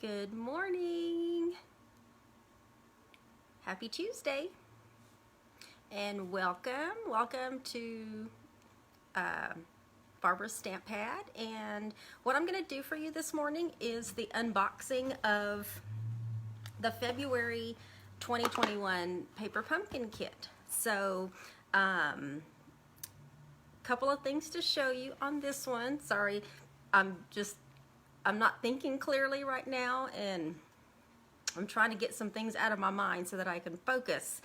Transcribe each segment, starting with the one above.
Good morning. Happy Tuesday. And welcome to Barbara's Stamp Pad. And what I'm going to do for you this morning is the unboxing of the February 2021 Paper Pumpkin Kit. So, couple of things to show you on this one. Sorry, I'm not thinking clearly right now, and I'm trying to get some things out of my mind so that I can focus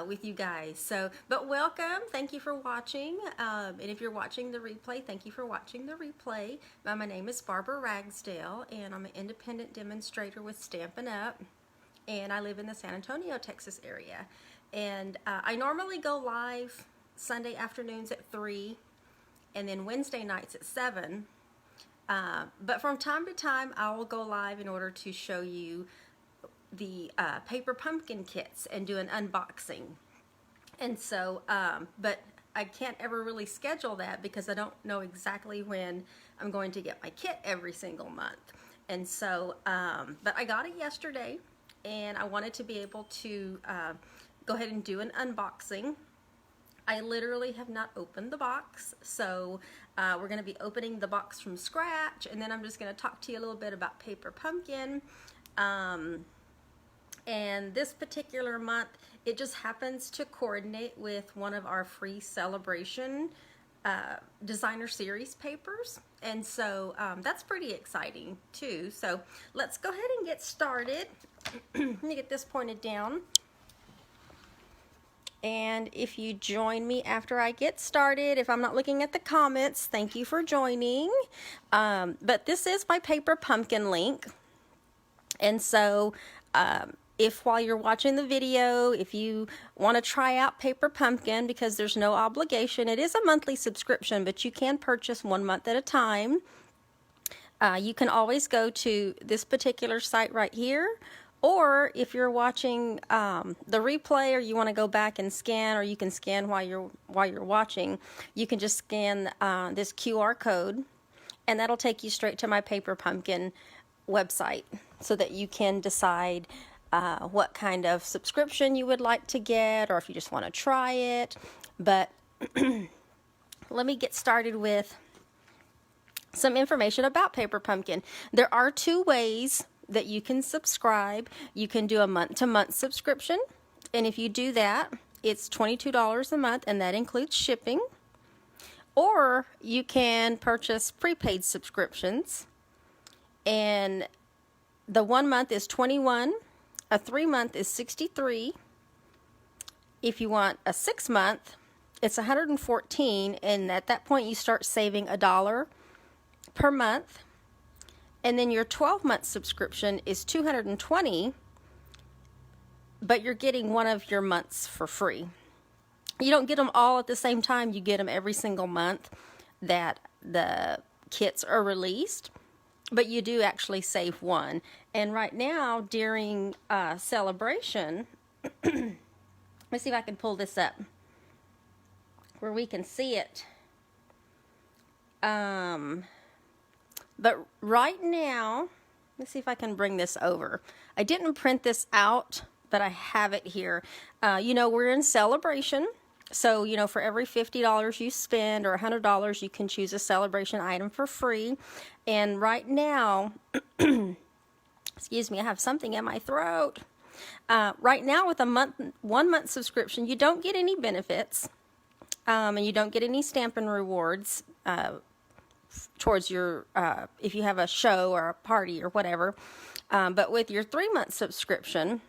with you guys. So, but welcome. Thank you for watching. And if you're watching the replay, thank you for watching the replay. My name is Barbara Ragsdale, and I'm an independent demonstrator with Stampin' Up, and I live in the San Antonio, Texas area. And I normally go live Sunday afternoons at 3, and then Wednesday nights at 7. But from time to time, I will go live in order to show you the paper pumpkin kits and do an unboxing. And so, but I can't ever really schedule that because I don't know exactly when I'm going to get my kit every single month. And so, but I got it yesterday, and I wanted to be able to go ahead and do an unboxing. I literally have not opened the box, so we're going to be opening the box from scratch, and then I'm just going to talk to you a little bit about Paper Pumpkin. And this particular month, it just happens to coordinate with one of our free Sale-a-Bration designer series papers, and so that's pretty exciting too. So let's go ahead and get started. Let me get this pointed down. And if you join me after I get started, if I'm not looking at the comments, thank you for joining. But this is my Paper Pumpkin link. And so if while you're watching the video, if you want to try out Paper Pumpkin, because there's no obligation, it is a monthly subscription, but you can purchase 1 month at a time. You can always go to this particular site right here. Or if you're watching the replay, or you want to go back and scan, or you can scan while you're watching, you can just scan this QR code, and that'll take you straight to my Paper Pumpkin website, so that you can decide what kind of subscription you would like to get, or if you just want to try it. But let me get started with some information about Paper Pumpkin. There are 2 ways that you can subscribe. You can do a month-to-month subscription, and if you do that, it's $22 a month, and that includes shipping. Or you can purchase prepaid subscriptions, and the 1 month is $21, a 3 month is $63. If you want a 6 month, it's $114, and at that point you start saving $1 per month. And then your 12-month subscription is $220, but you're getting one of your months for free. You don't get them all at the same time. You get them every single month that the kits are released, but you do actually save one. And right now, during Sale-a-Bration, let me see if I can pull this up where we can see it. But right now, let's see if I can bring this over. I didn't print this out, but I have it here. You know, we're in Sale-a-Bration. So, you know, for every $50 you spend or $100, you can choose a Sale-a-Bration item for free. And right now, excuse me, I have something in my throat. Right now, with a 1 month subscription, you don't get any benefits, and you don't get any Stampin Rewards towards your, if you have a show or a party or whatever. But with your 3 month subscription,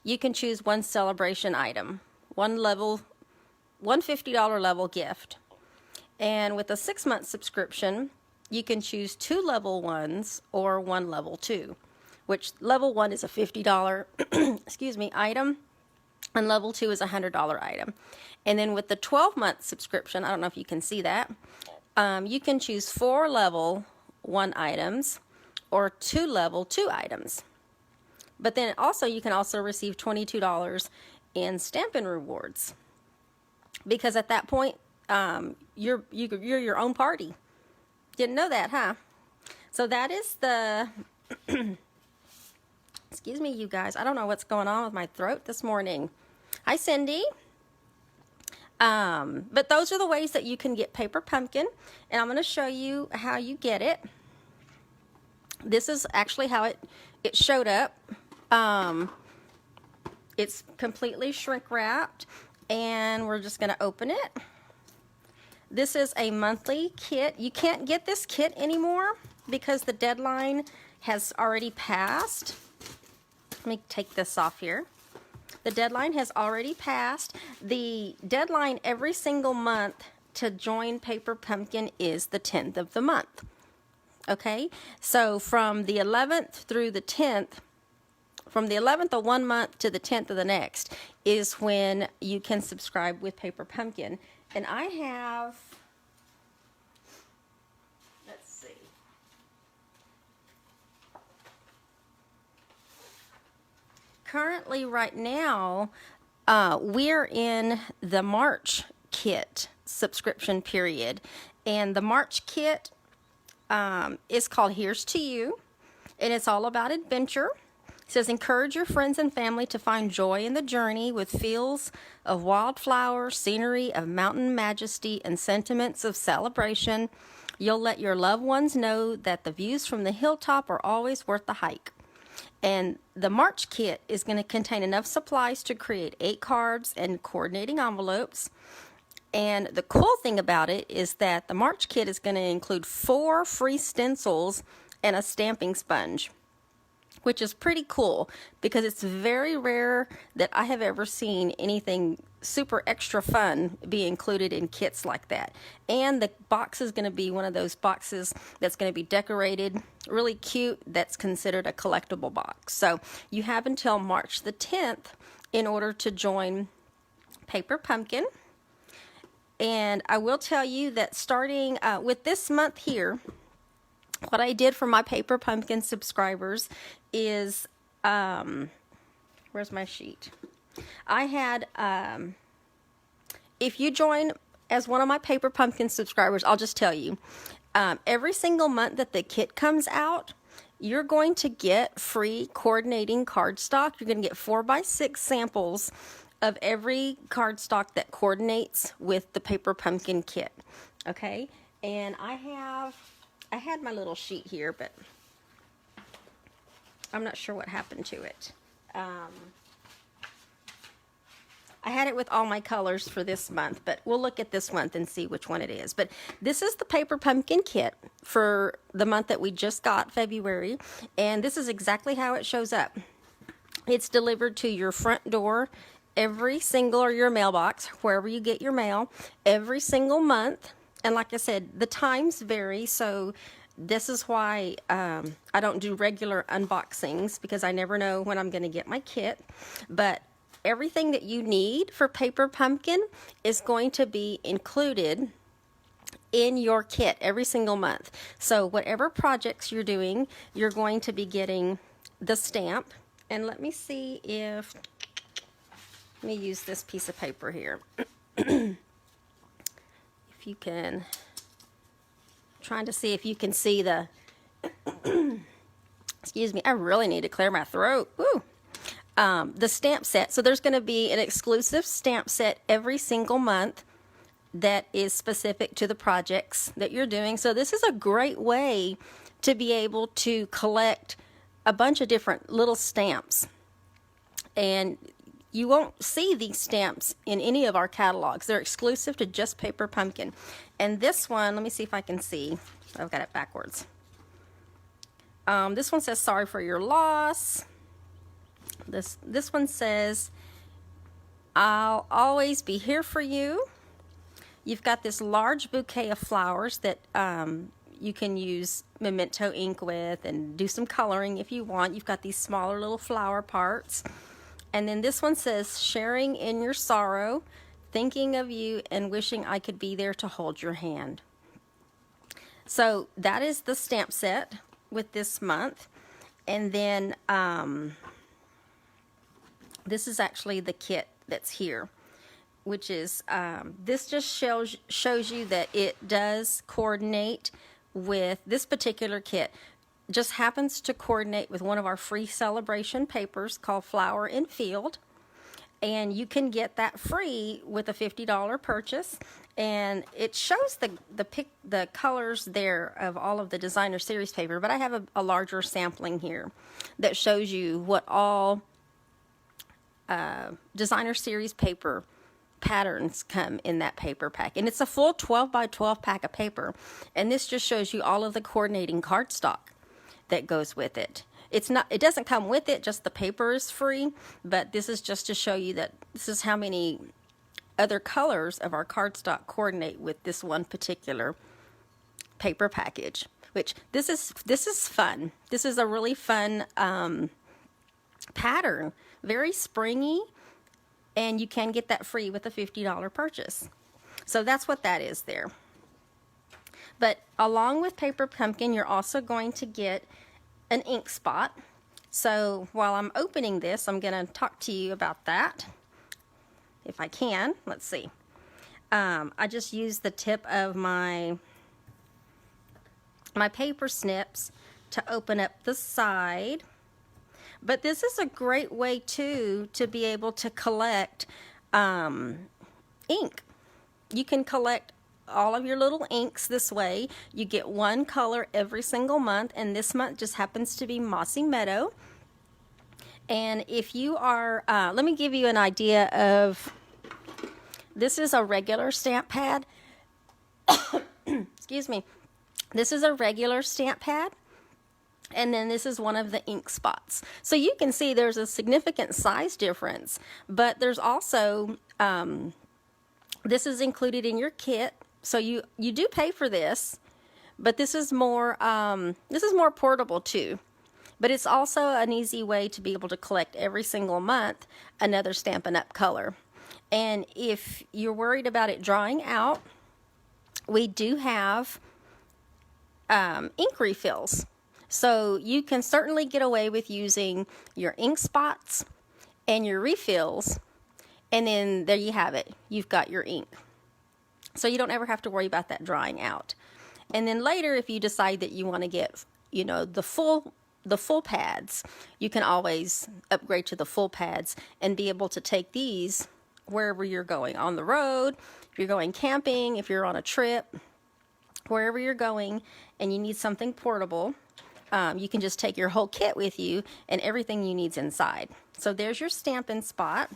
you can choose one Sale-a-Bration item, one $50 level gift. And with a 6 month subscription, you can choose 2 level 1s or 1 level 2, which level 1 is a $50 excuse me, item, and level 2 is a $100 item. And then with the 12 month subscription, I don't know if you can see that, you can choose 4 level 1 items or 2 level 2 items. But then also you can also receive $22 in Stampin Rewards, because at that point you're your own party. Didn't know that, huh? So that is the Excuse me, you guys. I don't know what's going on with my throat this morning. Hi, Cindy. But those are the ways that you can get paper pumpkin, and I'm going to show you how you get it. This is actually how it showed up. It's completely shrink wrapped, and we're just going to open it. This is a monthly kit. You can't get this kit anymore because the deadline has already passed. Let me take this off here. The deadline has already passed. The deadline every single month to join Paper Pumpkin is the 10th of the month. Okay, so from the 11th through the 10th, from the 11th of one month to the 10th of the next is when you can subscribe with Paper Pumpkin. And I have, let's see. Currently, right now, we're in the March kit subscription period. And the March kit is called Here's to You. And it's all about adventure. It says, encourage your friends and family to find joy in the journey with feels of wildflowers, scenery of mountain majesty, and sentiments of celebration. You'll let your loved ones know that the views from the hilltop are always worth the hike. And the March kit is going to contain enough supplies to create 8 cards and coordinating envelopes. And the cool thing about it is that the March kit is going to include 4 free stencils and a stamping sponge, which is pretty cool because it's very rare that I have ever seen anything super extra fun be included in kits like that. And the box is going to be one of those boxes that's going to be decorated really cute, that's considered a collectible box. So you have until March the 10th in order to join Paper Pumpkin. And I will tell you that starting with this month here, what I did for my Paper Pumpkin subscribers is, where's my sheet? I had, if you join as one of my Paper Pumpkin subscribers, I'll just tell you, every single month that the kit comes out, you're going to get free coordinating cardstock. You're going to get 4x6 samples of every cardstock that coordinates with the Paper Pumpkin kit. Okay, and I had my little sheet here, but I'm not sure what happened to it. I had it with all my colors for this month, but we'll look at this month and see which one it is. But this is the Paper Pumpkin kit for the month that we just got, February, and this is exactly how it shows up. It's delivered to your front door every single, or your mailbox, wherever you get your mail, every single month. And like I said, the times vary, so this is why I don't do regular unboxings, because I never know when I'm going to get my kit. But everything that you need for Paper Pumpkin is going to be included in your kit every single month. So whatever projects you're doing, you're going to be getting the stamp. And let me see if, let me use this piece of paper here. If you can, trying to see if you can see the, excuse me, I really need to clear my throat. Woo. The stamp set. So there's going to be an exclusive stamp set every single month that is specific to the projects that you're doing. So this is a great way to be able to collect a bunch of different little stamps. And you won't see these stamps in any of our catalogs. They're exclusive to just Paper Pumpkin. And this one, let me see if I can see. I've got it backwards. This one says, sorry for your loss. This one says, I'll always be here for you. You've got this large bouquet of flowers that you can use memento ink with and do some coloring if you want. You've got these smaller little flower parts. And then this one says, sharing in your sorrow, thinking of you and wishing I could be there to hold your hand. So that is the stamp set with this month. And then this is actually the kit that's here, which is, this just shows you that it does coordinate with this particular kit. just happens to coordinate with one of our free Sale-a-Bration papers called Flower and Field. And you can get that free with a $50 purchase. And it shows the colors there of all of the designer series paper, but I have a larger sampling here that shows you what all designer series paper patterns come in that paper pack. And it's a full 12 by 12 pack of paper. And this just shows you all of the coordinating cardstock that goes with it. It doesn't come with it, just the paper is free, but this is just to show you that this is how many other colors of our cardstock coordinate with this one particular paper package, which this is fun. This is a really fun pattern, very springy, and you can get that free with a $50 purchase. So that's what that is there. But along with Paper Pumpkin, you're also going to get an ink spot. So while I'm opening this, I'm going to talk to you about that, if I can. Let's see. I just used the tip of my paper snips to open up the side. But this is a great way too to be able to collect ink. You can collect all of your little inks this way. You get one color every single month, and this month just happens to be Mossy Meadow. And if you are, let me give you an idea of, this is a regular stamp pad. Excuse me. This is a regular stamp pad, and then this is one of the ink spots. So you can see there's a significant size difference, but there's also, this is included in your kit. So you do pay for this, but this is more portable too. But it's also an easy way to be able to collect every single month another Stampin' Up! Color. And if you're worried about it drying out, we do have ink refills. So you can certainly get away with using your ink spots and your refills, and then there you have it. You've got your ink. So you don't ever have to worry about that drying out. And then later, if you decide that you want to get, you know, the full pads, you can always upgrade to the full pads and be able to take these wherever you're going, on the road, if you're going camping, if you're on a trip, wherever you're going and you need something portable, you can just take your whole kit with you and everything you need's inside. So there's your Stampin' Spot.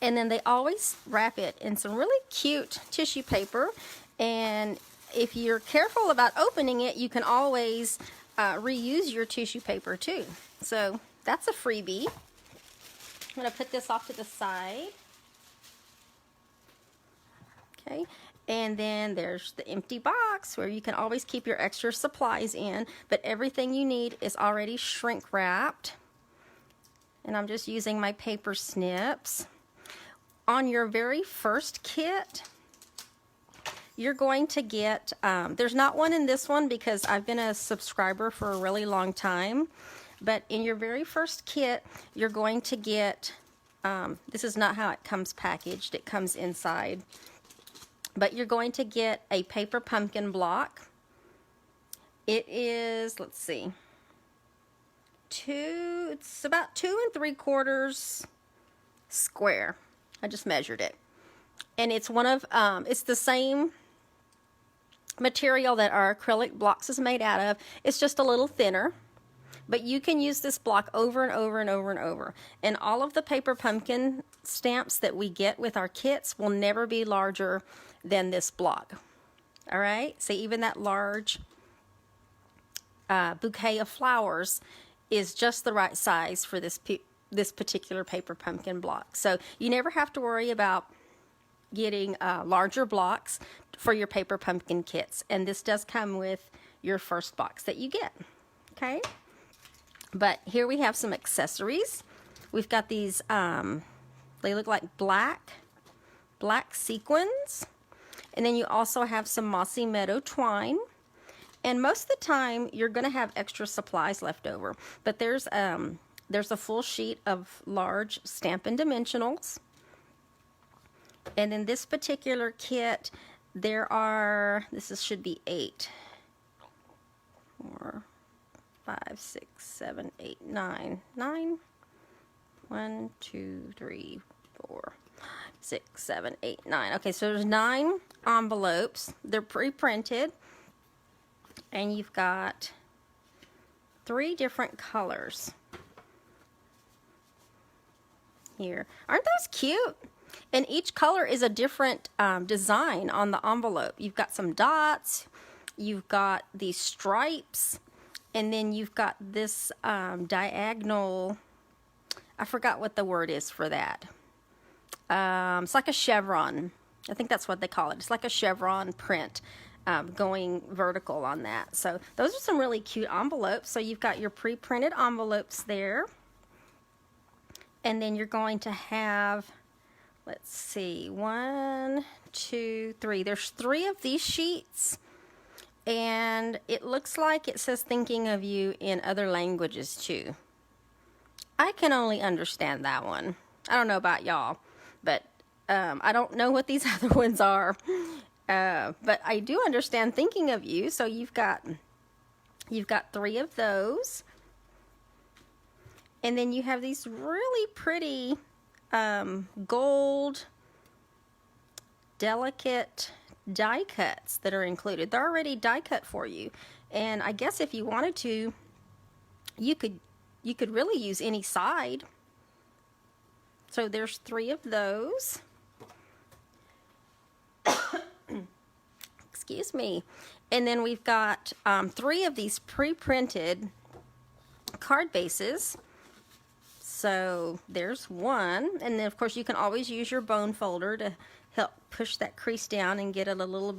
And then they always wrap it in some really cute tissue paper. And if you're careful about opening it, you can always reuse your tissue paper too. So that's a freebie. I'm going to put this off to the side. Okay. And then there's the empty box where you can always keep your extra supplies in, but everything you need is already shrink wrapped. And I'm just using my paper snips. On your very first kit, you're going to get, there's not one in this one because I've been a subscriber for a really long time, but in your very first kit, you're going to get, this is not how it comes packaged, it comes inside, but you're going to get a paper pumpkin block. It is, let's see, it's about 2 3/4 square. I just measured it. And it's one of, it's the same material that our acrylic blocks is made out of. It's just a little thinner. But you can use this block over and over and over and over. And all of the paper pumpkin stamps that we get with our kits will never be larger than this block. All right? So even that large bouquet of flowers is just the right size for this particular paper pumpkin block. So you never have to worry about getting larger blocks for your paper pumpkin kits. And this does come with your first box that you get. Okay? But here we have some accessories. We've got these, they look like black sequins. And then you also have some Mossy Meadow twine. And most of the time, you're going to have extra supplies left over. But there's a full sheet of large Stampin' Dimensionals. And in this particular kit, there are, should be 8. Or 5, 6, 7, 8, 9. 9. 1, 2, 3, 4, 6, 7, 8, 9. Okay, so there's 9 envelopes. They're pre-printed. And you've got 3 different colors here. Aren't those cute? And each color is a different design on the envelope. You've got some dots, you've got these stripes, and then you've got this diagonal, I forgot what the word is for that. It's like a chevron. I think that's what they call it. It's like a chevron print going vertical on that. So those are some really cute envelopes. So you've got your pre-printed envelopes there. And then you're going to have, let's see, 1, 2, 3. There's 3 of these sheets. And it looks like it says thinking of you in other languages too. I can only understand that one. I don't know about y'all, but I don't know what these other ones are. But I do understand thinking of you. So you've got 3 of those. And then you have these really pretty gold, delicate die cuts that are included. They're already die cut for you. And I guess if you wanted to, you could really use any side. So there's 3 of those. Excuse me. And then we've got 3 of these pre-printed card bases. So there's 1. And then of course you can always use your bone folder to help push that crease down and get it a little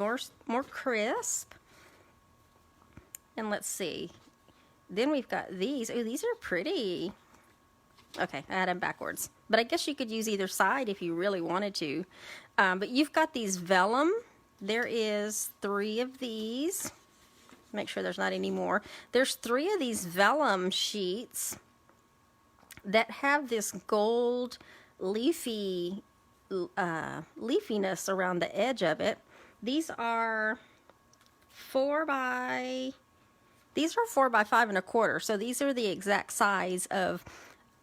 more crisp. And let's see. Then we've got these. Oh, these are pretty. Okay, I had them backwards. But I guess you could use either side if you really wanted to. But you've got these vellum. There is 3 of these. Make sure there's not any more. There's 3 of these vellum sheets that have this gold leafiness around the edge of it. These are 4 by 5 1/4. So these are the exact size of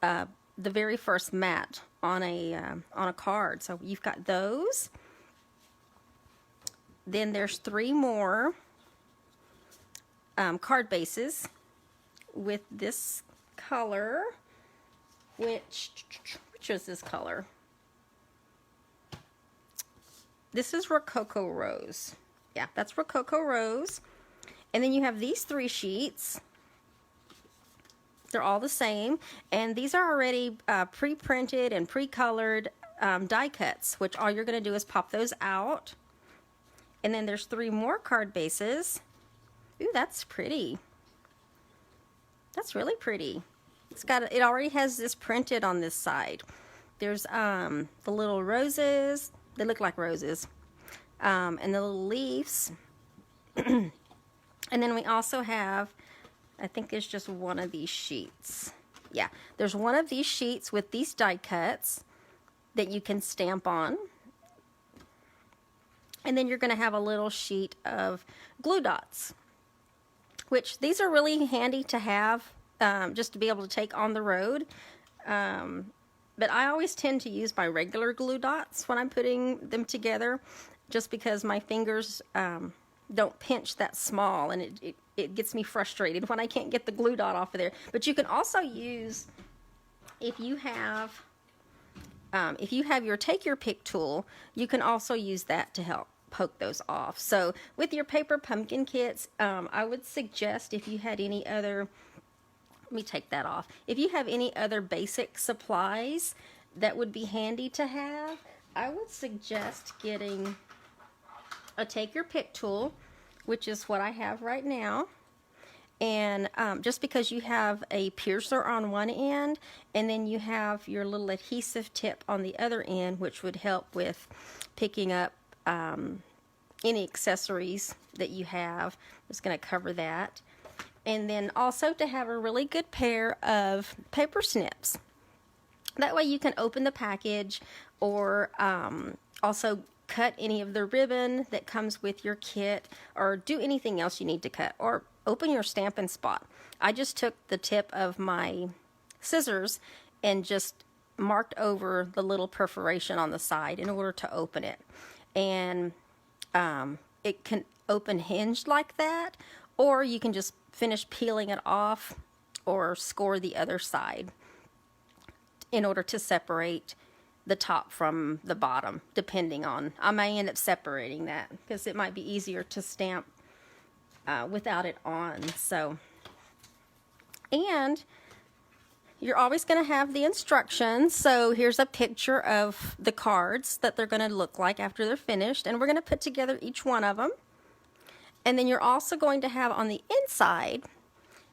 the very first mat on a card. So you've got those. Then there's 3 more card bases with this color, which is this color? This is Rococo Rose. Yeah, that's Rococo Rose. And then you have these 3 sheets. They're all the same, and these are already pre-printed and pre-colored die cuts, which all you're going to do is pop those out. And then there's 3 more card bases. Ooh, that's pretty. That's really pretty. It already has this printed on this side. There's the little roses. They look like roses. And the little leaves. And then we also have, I think there's just 1 of these sheets. Yeah, there's 1 of these sheets with these die cuts that you can stamp on. And then you're going to have a little sheet of glue dots, which these are really handy to have just to be able to take on the road. But I always tend to use my regular glue dots when I'm putting them together, just because my fingers don't pinch that small, and it gets me frustrated when I can't get the glue dot off of there. But you can also use, if you have your take your pick tool, you can also use that to help poke those off. So with your paper pumpkin kits, I would suggest, if you had any other, let me take that off. If you have any other basic supplies that would be handy to have, I would suggest getting a take your pick tool, which is what I have right now. And just because you have a piercer on one end, and then you have your little adhesive tip on the other end, which would help with picking up any accessories that you have. I'm just going to cover that. And then also to have a really good pair of paper snips. That way you can open the package, or also cut any of the ribbon that comes with your kit, or do anything else you need to cut, or open your Stampin' Spot. I just took the tip of my scissors and just marked over the little perforation on the side in order to open it. And it can open hinged like that, or you can just finish peeling it off or score the other side in order to separate the top from the bottom, depending on, I may end up separating that because it might be easier to stamp without it on. So, and you're always going to have the instructions. So here's a picture of the cards that they're going to look like after they're finished, and we're going to put together each one of them. And then you're also going to have on the inside,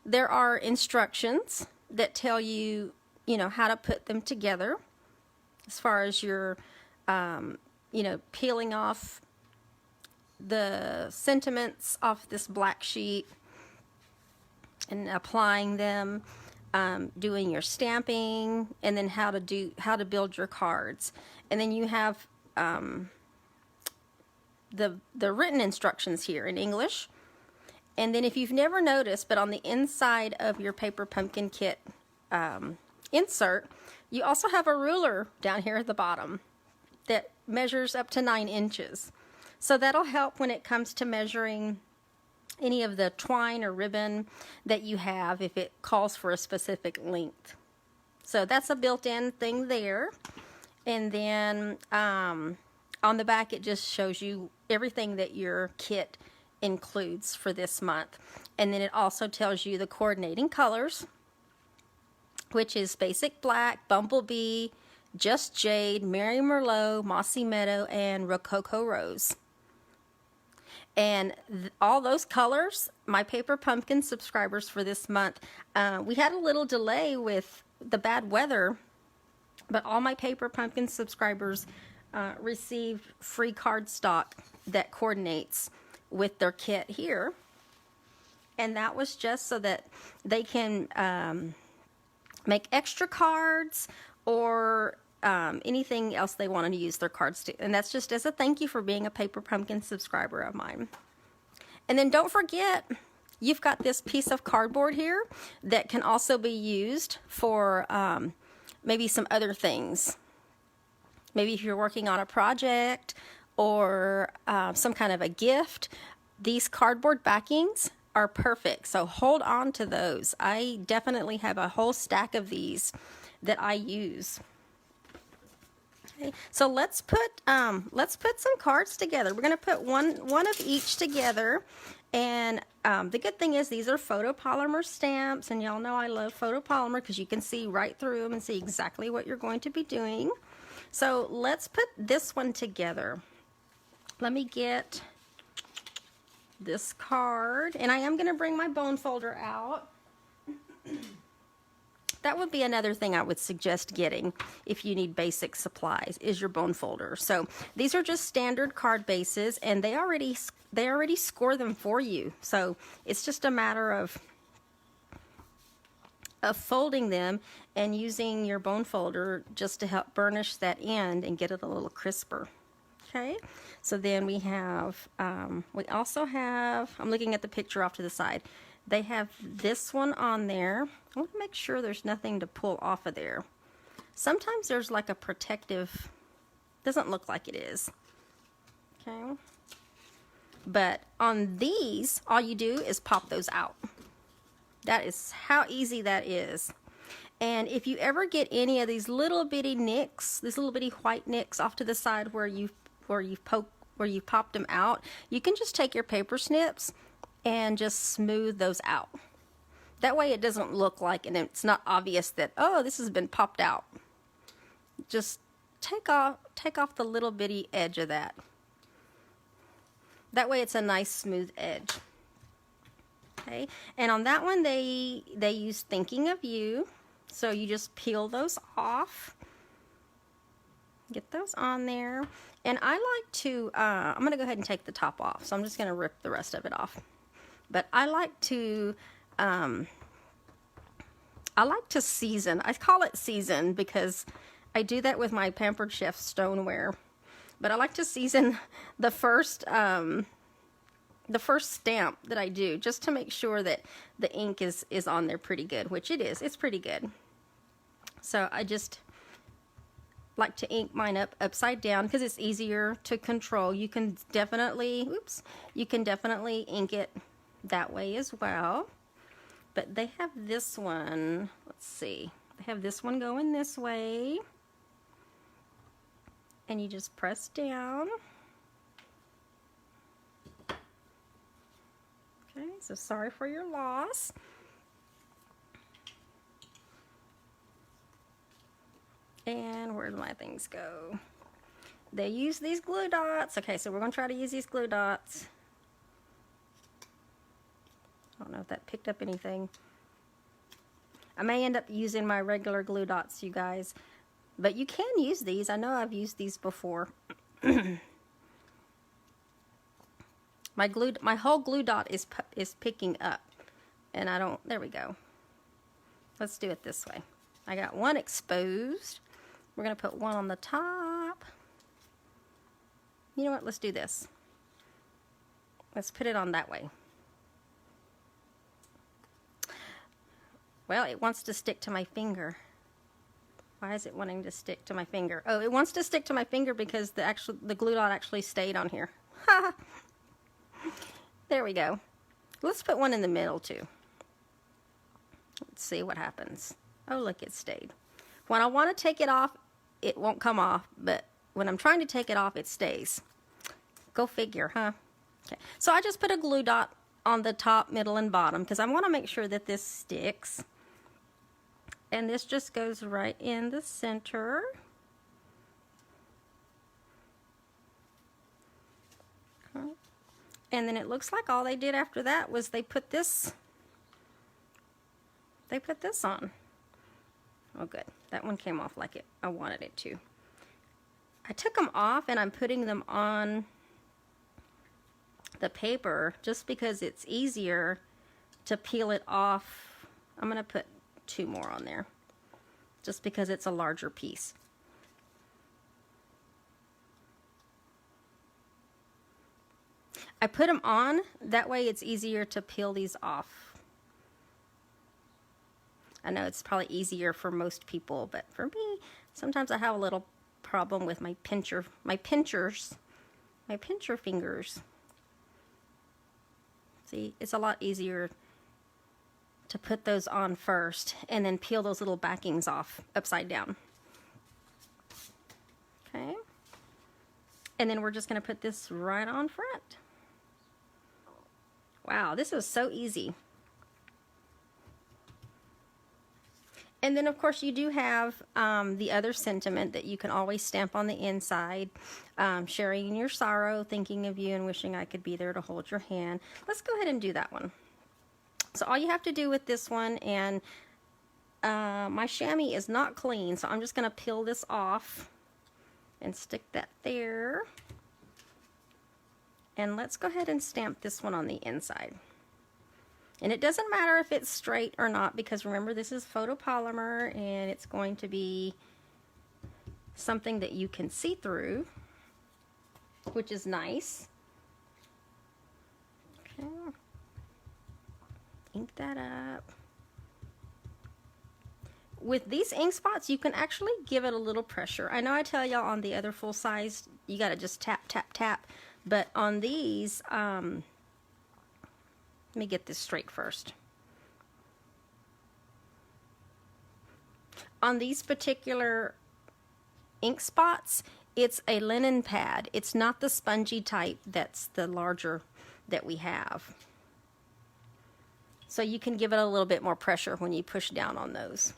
there are instructions that tell you, you know, how to put them together, as far as your, you know, peeling off the sentiments off this black sheet and applying them, doing your stamping, and then how to build your cards. And then you have the written instructions here in English. And then if you've never noticed, but on the inside of your Paper Pumpkin Kit insert, you also have a ruler down here at the bottom that measures up to 9 inches. So that'll help when it comes to measuring any of the twine or ribbon that you have if it calls for a specific length. So that's a built-in thing there. And then on the back it just shows you everything that your kit includes for this month. And then it also tells you the coordinating colors, which is Basic Black, Bumblebee, Just Jade, Mary Merlot, Mossy Meadow, and Rococo Rose. And all those colors, my Paper Pumpkin subscribers for this month, we had a little delay with the bad weather, but all my Paper Pumpkin subscribers received free cardstock that coordinates with their kit here. And that was just so that they can make extra cards or anything else they wanted to use their cards to. And that's just as a thank you for being a Paper Pumpkin subscriber of mine. And then don't forget, you've got this piece of cardboard here that can also be used for maybe some other things. Maybe if you're working on a project or some kind of a gift, these cardboard backings are perfect. So hold on to those. I definitely have a whole stack of these that I use. Okay, so let's put some cards together. We're going to put one of each together. And the good thing is these are photopolymer stamps, and y'all know I love photopolymer because you can see right through them and see exactly what you're going to be doing. So let's put this one together. Let me get this card, and I am going to bring my bone folder out. That would be another thing I would suggest getting if you need basic supplies, is your bone folder. So these are just standard card bases, and they already score them for you. So it's just a matter of folding them and using your bone folder just to help burnish that end and get it a little crisper. Okay, so then we have, we also have, I'm looking at the picture off to the side. They have this one on there. I want to make sure there's nothing to pull off of there. Sometimes there's like a protective, doesn't look like it is. Okay, but on these, all you do is pop those out. That is how easy that is. And if you ever get any of these little bitty nicks, these little bitty white nicks off to the side where you've popped them out, you can just take your paper snips and just smooth those out. That way it doesn't look like, and it's not obvious that, oh, this has been popped out. Just take off the little bitty edge of that. That way it's a nice smooth edge. Okay, and on that one they use Thinking of You. So you just peel those off. Get those on there. And I like to, I'm going to go ahead and take the top off. So I'm just going to rip the rest of it off. But I like to season. I call it season because I do that with my Pampered Chef stoneware. But I like to season the first the first stamp that I do, just to make sure that the ink is on there pretty good, which it is. It's pretty good. So I just like to ink mine upside down because it's easier to control. You can definitely, you can definitely ink it that way as well. But they have this one, let's see, they have this one going this way. And you just press down. Okay, so sorry for your loss. And where do my things go? They use these glue dots. Okay, so we're going to try to use these glue dots. I don't know if that picked up anything. I may end up using my regular glue dots, you guys. But you can use these. I know I've used these before. My whole glue dot is picking up. And I don't, there we go. Let's do it this way. I got one exposed. We're going to put one on the top. You know what? Let's do this. Let's put it on that way. Well, it wants to stick to my finger. Why is it wanting to stick to my finger? Oh, it wants to stick to my finger because the glue dot actually stayed on here. There we go. Let's put one in the middle too. Let's see what happens. Oh, look, it stayed. When I want to take it off, it won't come off, but when I'm trying to take it off, it stays. Go figure, huh? Okay, so I just put a glue dot on the top, middle, and bottom because I want to make sure that this sticks. And this just goes right in the center. Okay. And then it looks like all they did after that was they put this on. Oh, good. That one came off like I wanted it to. I took them off and I'm putting them on the paper just because it's easier to peel it off. I'm going to put 2 more on there just because it's a larger piece. I put them on, that way it's easier to peel these off. I know it's probably easier for most people, but for me, sometimes I have a little problem with my pincher fingers. See, it's a lot easier to put those on first and then peel those little backings off upside down. Okay. And then we're just going to put this right on front. Wow, this is so easy. And then, of course, you do have the other sentiment that you can always stamp on the inside. Sharing your sorrow, thinking of you, and wishing I could be there to hold your hand. Let's go ahead and do that one. So all you have to do with this one, and my chamois is not clean, so I'm just going to peel this off and stick that there. And let's go ahead and stamp this one on the inside. And it doesn't matter if it's straight or not, because remember, this is photopolymer and it's going to be something that you can see through, which is nice. Okay. Ink that up. With these ink spots, you can actually give it a little pressure. I know I tell y'all on the other full size, you got to just tap, tap, tap. But on these, let me get this straight first. On these particular ink spots, it's a linen pad. It's not the spongy type that's the larger that we have. So you can give it a little bit more pressure when you push down on those.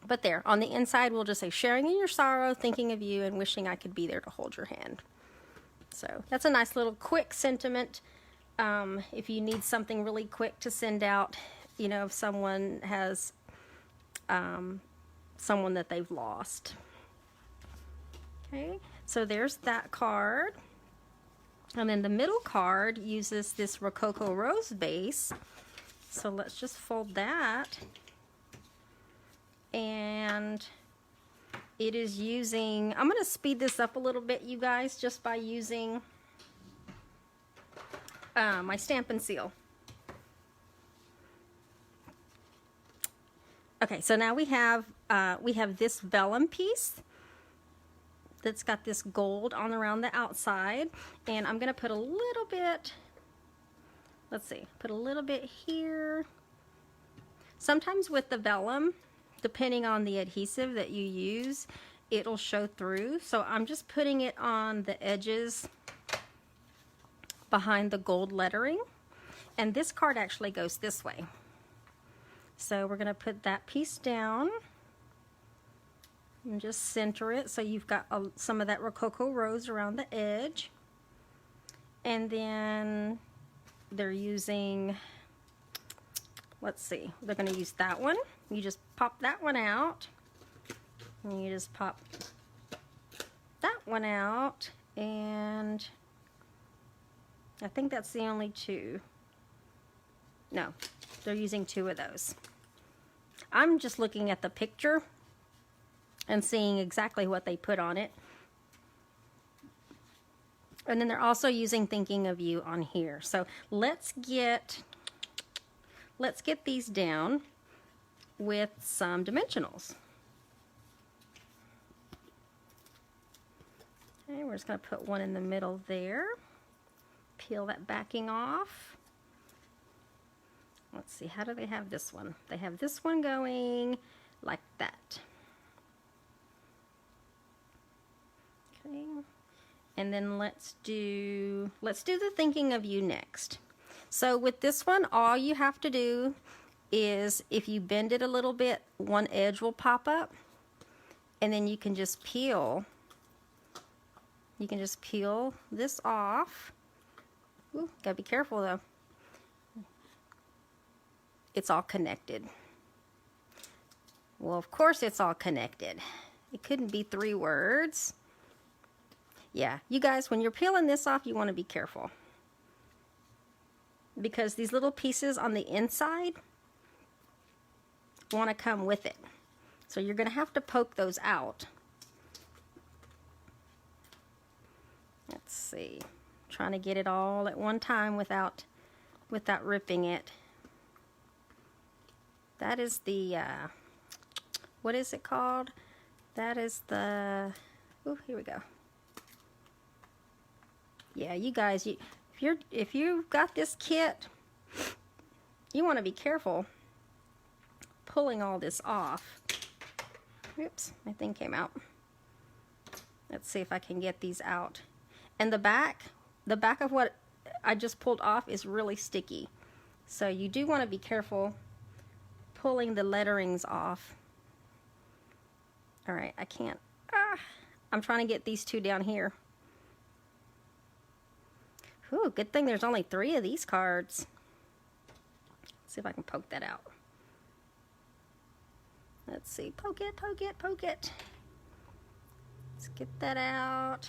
But there, on the inside, we'll just say, sharing in your sorrow, thinking of you, and wishing I could be there to hold your hand. So that's a nice little quick sentiment. If you need something really quick to send out, you know, if someone has someone that they've lost. Okay, so there's that card. And then the middle card uses this Rococo Rose base. So let's just fold that. And it is using, I'm going to speed this up a little bit, you guys, just by using my Stampin' Seal. Okay, so now we have this vellum piece that's got this gold on around the outside, and I'm gonna put a little bit, let's see, put a little bit here. Sometimes with the vellum, depending on the adhesive that you use, it'll show through. So I'm just putting it on the edges behind the gold lettering. And this card actually goes this way. So we're gonna put that piece down and just center it so you've got some of that Rococo rose around the edge. And then they're using, let's see, they're going to use that one. You just pop that one out, and you just pop that one out, and I think that's the only two. No, they're using two of those. I'm just looking at the picture and seeing exactly what they put on it. And then they're also using Thinking of You on here. So let's get these down with some dimensionals. Okay, we're just going to put one in the middle there. Peel that backing off. Let's see, how do they have this one? They have this one going like that. Okay. And then let's do the Thinking of You next. So with this one, all you have to do is, if you bend it a little bit, one edge will pop up, and then you can just peel. You can just peel this off. Ooh, gotta be careful though. It's all connected. Well, of course it's all connected. It couldn't be 3 words. Yeah, you guys, when you're peeling this off, you want to be careful, because these little pieces on the inside want to come with it. So you're going to have to poke those out. Let's see. Trying to get it all at one time without ripping it. That is the, what is it called? That is the, oh, here we go. Yeah, you guys, if you've got this kit, you want to be careful pulling all this off. Oops, my thing came out. Let's see if I can get these out. And the back of what I just pulled off is really sticky. So you do want to be careful pulling the letterings off. All right, I can't. I'm trying to get these two down here. Ooh, good thing there's only 3 of these cards. Let's see if I can poke that out. Let's see, poke it, poke it, poke it. Let's get that out.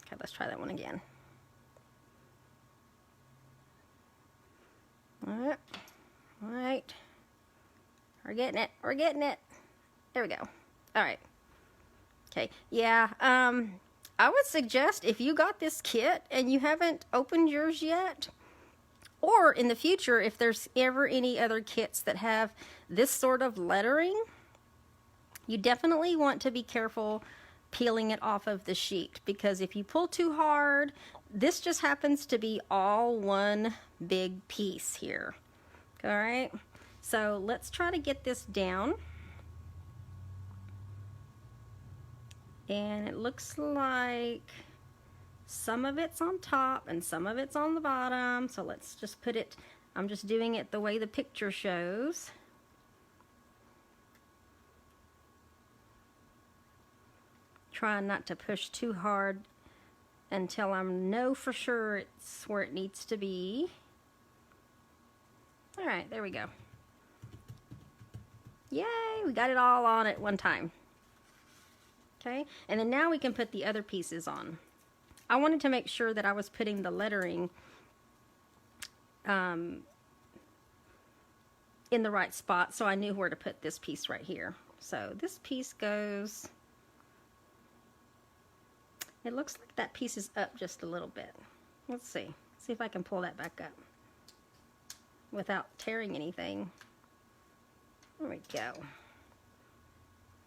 Okay, let's try that one again. All right. We're getting it, we're getting it. There we go. All right. Okay, yeah, I would suggest, if you got this kit and you haven't opened yours yet, or in the future, if there's ever any other kits that have this sort of lettering, you definitely want to be careful peeling it off of the sheet, because if you pull too hard, this just happens to be all one big piece here. All right, so let's try to get this down. And it looks like some of it's on top and some of it's on the bottom. So let's just put it, I'm just doing it the way the picture shows. Trying not to push too hard until I know for sure it's where it needs to be. All right, there we go. Yay, we got it all on at one time. Okay, and then now we can put the other pieces on. I wanted to make sure that I was putting the lettering in the right spot, so I knew where to put this piece right here. So this piece goes, it looks like that piece is up just a little bit. Let's see, See if I can pull that back up without tearing anything. There we go.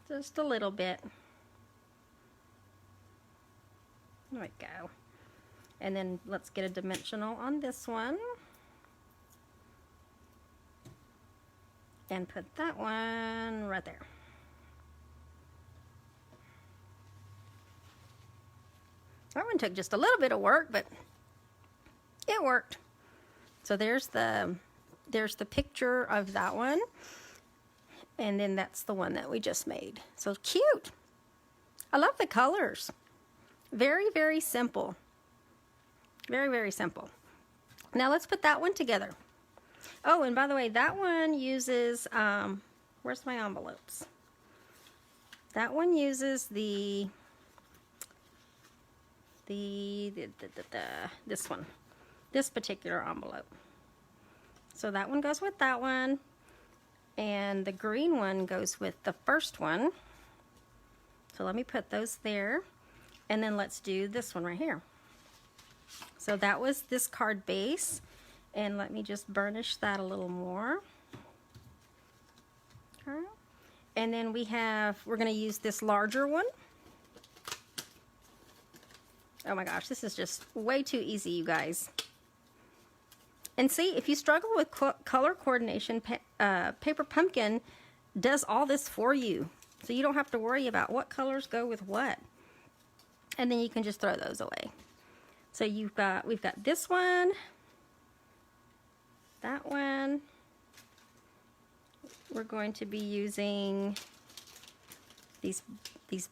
Just a little bit. There we go. And then let's get a dimensional on this one. And put that one right there. That one took just a little bit of work, but it worked. So there's the picture of that one. And then that's the one that we just made. So cute. I love the colors. Very, very simple. Very, very simple. Now let's put that one together. Oh, and by the way, that one uses, where's my envelopes? That one uses this one, this particular envelope. So that one goes with that one, and the green one goes with the first one. So let me put those there, and then let's do this one right here. So that was this card base, and let me just burnish that a little more. Okay. And then we're going to use this larger one. Oh my gosh, this is just way too easy, you guys. And see, if you struggle with color coordination, Paper Pumpkin does all this for you. So you don't have to worry about what colors go with what. And then you can just throw those away. So we've got this one, that one. We're going to be using these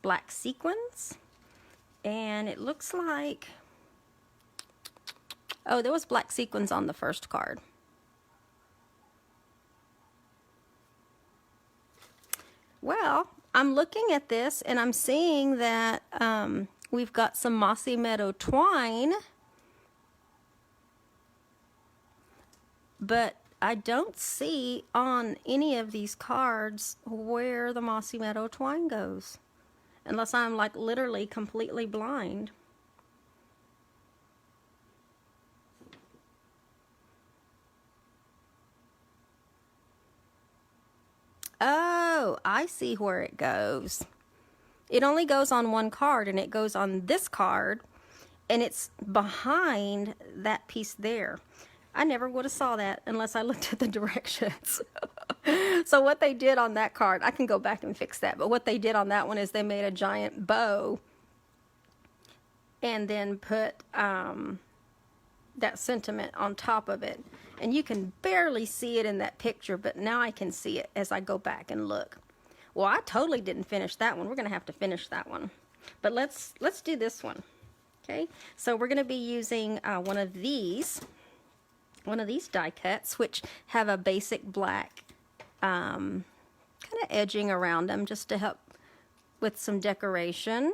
black sequins. And it looks like, oh, there was black sequins on the first card. Well, I'm looking at this and I'm seeing that we've got some Mossy Meadow twine, but I don't see on any of these cards where the Mossy Meadow twine goes. Unless I'm like literally completely blind. Oh, I see where it goes. It only goes on one card, and it goes on this card, and it's behind that piece there. I never would have saw that unless I looked at the directions. So what they did on that card, I can go back and fix that, but what they did on that one is they made a giant bow and then put that sentiment on top of it. And you can barely see it in that picture, but now I can see it as I go back and look. Well, I totally didn't finish that one. We're going to have to finish that one. But let's do this one. Okay, so we're going to be using one of these die cuts, which have a basic black kind of edging around them just to help with some decoration.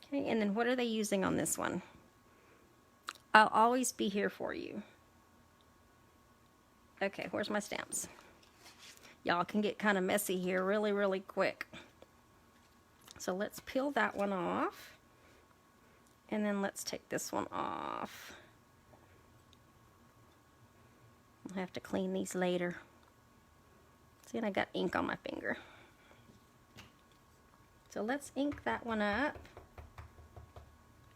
Okay, and then what are they using on this one? I'll always be here for you. Okay, where's my stamps? Y'all can get kind of messy here really, really quick. So let's peel that one off. And then let's take this one off. I'll have to clean these later. See, and I got ink on my finger. So let's ink that one up.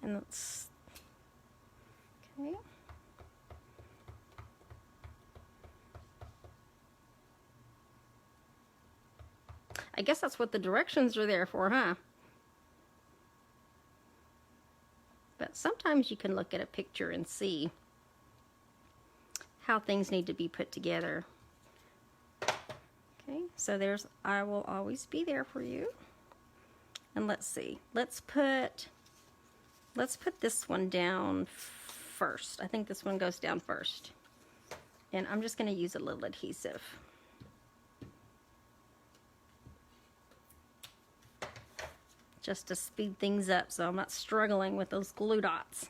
And let's, okay. I guess that's what the directions are there for, huh? But sometimes you can look at a picture and see how things need to be put together. Okay, so there's I will always be there for you. And let's see. Let's put this one down first. I think this one goes down first. And I'm just going to use a little adhesive. Just to speed things up so I'm not struggling with those glue dots.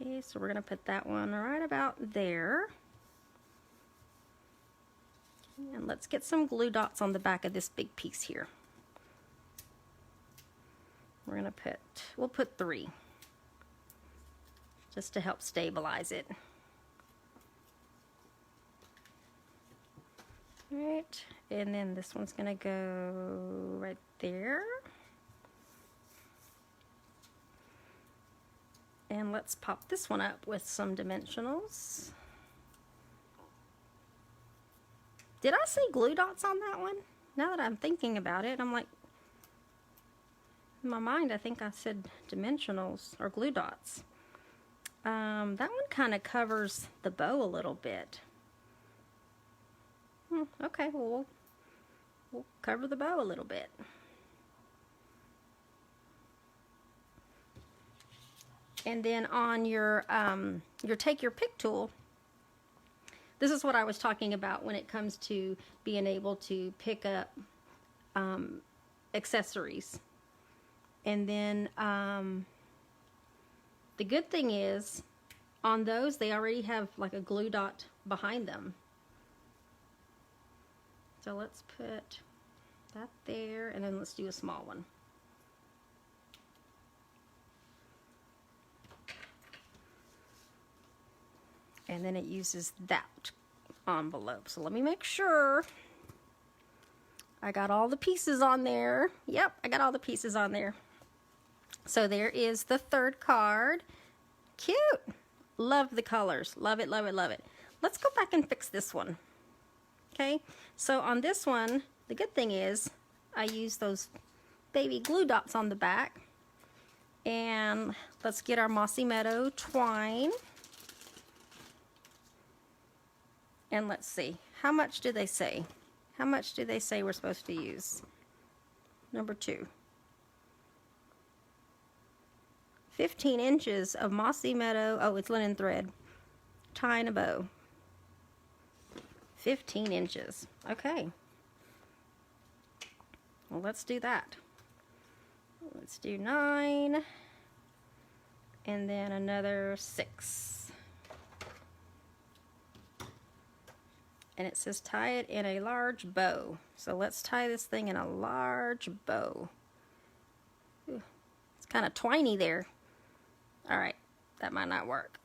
Okay, so we're going to put that one right about there. Okay, and let's get some glue dots on the back of this big piece here. We're going to we'll put 3. just to help stabilize it. All right, and then this one's gonna go right there. And let's pop this one up with some dimensionals. Did I say glue dots on that one? Now that I'm thinking about it, I'm like, in my mind, I think I said dimensionals or glue dots. That one kind of covers the bow a little bit. Okay, well, we'll cover the bow a little bit. And then on your take your pick tool, this is what I was talking about when it comes to being able to pick up accessories. And then the good thing is, on those, they already have like a glue dot behind them. So let's put that there, and then let's do a small one. And then it uses that envelope. So let me make sure I got all the pieces on there. Yep, I got all the pieces on there. So there is the third card. Cute. Love the colors. Love it, love it, love it. Let's go back and fix this one. Okay, so on this one, the good thing is I use those baby glue dots on the back. And let's get our Mossy Meadow twine. And let's see, how much do they say? How much do they say we're supposed to use? Number 2. 15 inches of Mossy Meadow, oh, it's linen thread, tying a bow. 15 inches, okay. Well, let's do that. Let's do 9, and then another 6. And it says tie it in a large bow. So let's tie this thing in a large bow. Ooh, it's kind of twiny there. All right, that might not work.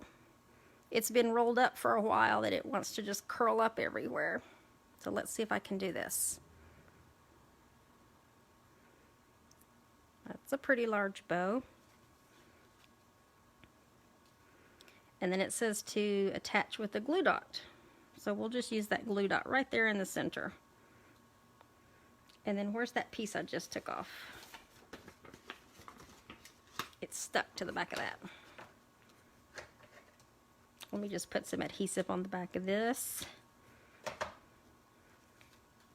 It's been rolled up for a while that it wants to just curl up everywhere. So let's see if I can do this. That's a pretty large bow. And then it says to attach with a glue dot. So we'll just use that glue dot right there in the center. And then where's that piece I just took off? It's stuck to the back of that. Let me just put some adhesive on the back of this.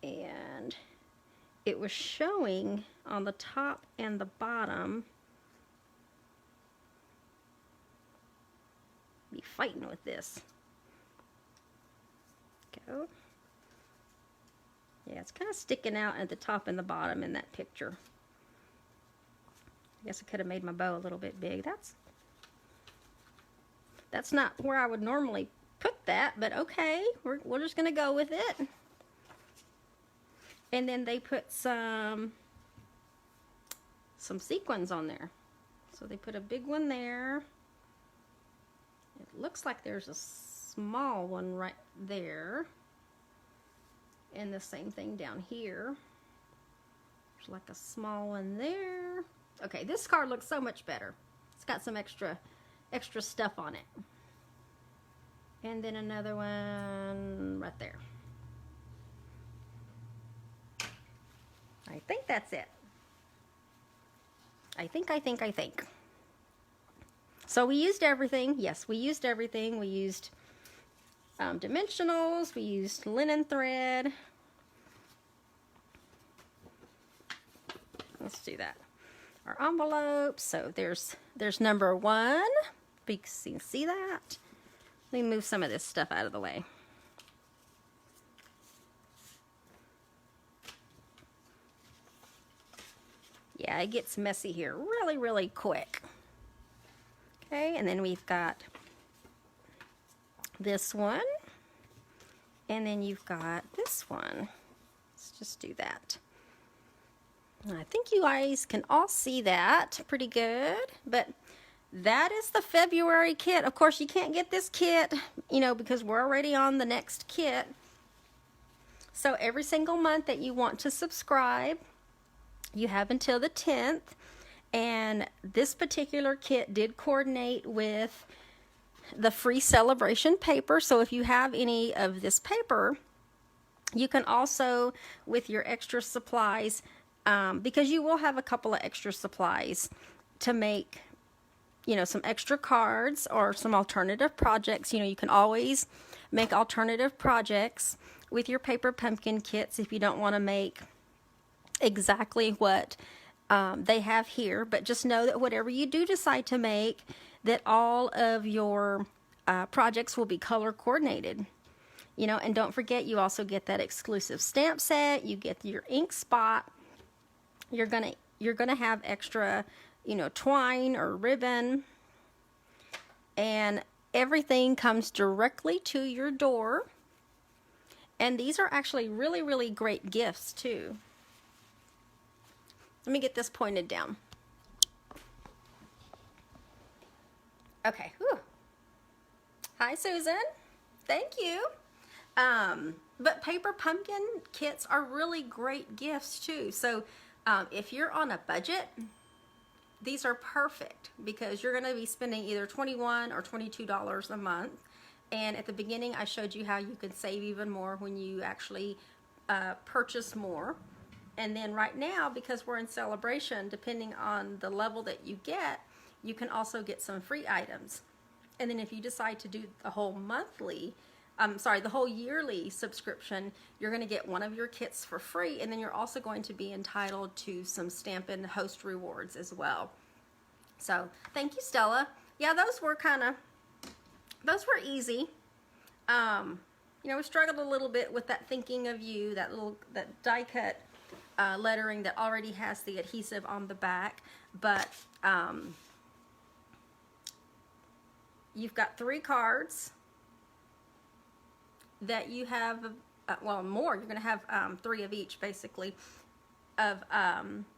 And it was showing on the top and the bottom. Be fighting with this. Go. Yeah, it's kind of sticking out at the top and the bottom in that picture. I guess I could have made my bow a little bit big. That's not where I would normally put that, but okay, we're just gonna go with it. And then they put some sequins on there. So they put a big one there. It looks like there's a small one right there, and the same thing down here. There's like a small one there. Okay, this card looks so much better. It's got some extra stuff on it. And then another one right there. I think that's it. I think. So we used everything. Yes, we used everything. We used dimensionals, we used linen thread. Let's do that. Our envelopes. So there's number 1. You can see that. Let me move some of this stuff out of the way. Yeah, it gets messy here really, really quick. Okay, and then we've got this one, and then you've got this one. Let's just do that. I think you guys can all see that pretty good, but that is the February kit. Of course, you can't get this kit, because we're already on the next kit. So every single month that you want to subscribe, you have until the 10th. And this particular kit did coordinate with the free Sale-a-Bration paper. So if you have any of this paper, you can also, with your extra supplies, because you will have a couple of extra supplies to make, some extra cards or some alternative projects. You can always make alternative projects with your paper pumpkin kits if you don't want to make exactly what they have here. But just know that whatever you do decide to make, that all of your projects will be color coordinated. And don't forget, you also get that exclusive stamp set. You get your ink spot. You're gonna have extra, twine or ribbon, and everything comes directly to your door. And these are actually really, really great gifts too. Let me get this pointed down. Okay. Whew. Hi, Susan. Thank you. But paper pumpkin kits are really great gifts too. So if you're on a budget, these are perfect because you're going to be spending either $21 or $22 a month. And at the beginning, I showed you how you can save even more when you actually purchase more. And then right now, because we're in Sale-a-Bration, depending on the level that you get, you can also get some free items. And then if you decide to do the whole the whole yearly subscription, you're going to get one of your kits for free, and then you're also going to be entitled to some Stampin host rewards as well. So thank you, Stella. Yeah, those were easy. We struggled a little bit with that thinking of you, that die cut lettering that already has the adhesive on the back, but you've got 3 cards that you have, more. You're going to have 3 of each, basically, of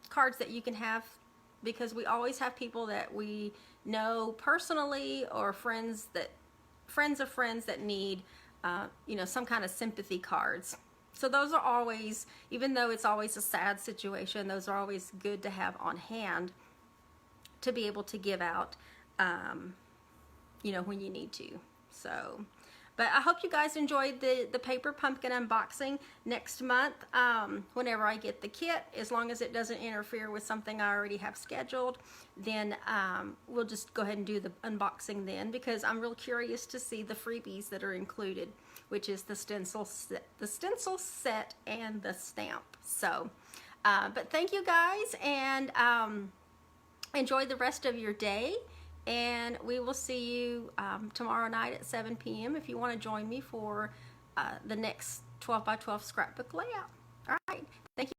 cards that you can have, because we always have people that we know personally or friends of friends that need, some kind of sympathy cards. So those are always, even though it's always a sad situation, those are always good to have on hand to be able to give out, when you need to. So, but I hope you guys enjoyed the paper pumpkin unboxing. Next month, whenever I get the kit, as long as it doesn't interfere with something I already have scheduled, then we'll just go ahead and do the unboxing then, because I'm real curious to see the freebies that are included, which is the stencil set and the stamp. So, but thank you guys, and enjoy the rest of your day. And we will see you tomorrow night at 7 p.m. if you want to join me for the next 12 by 12 scrapbook layout. All right. Thank you.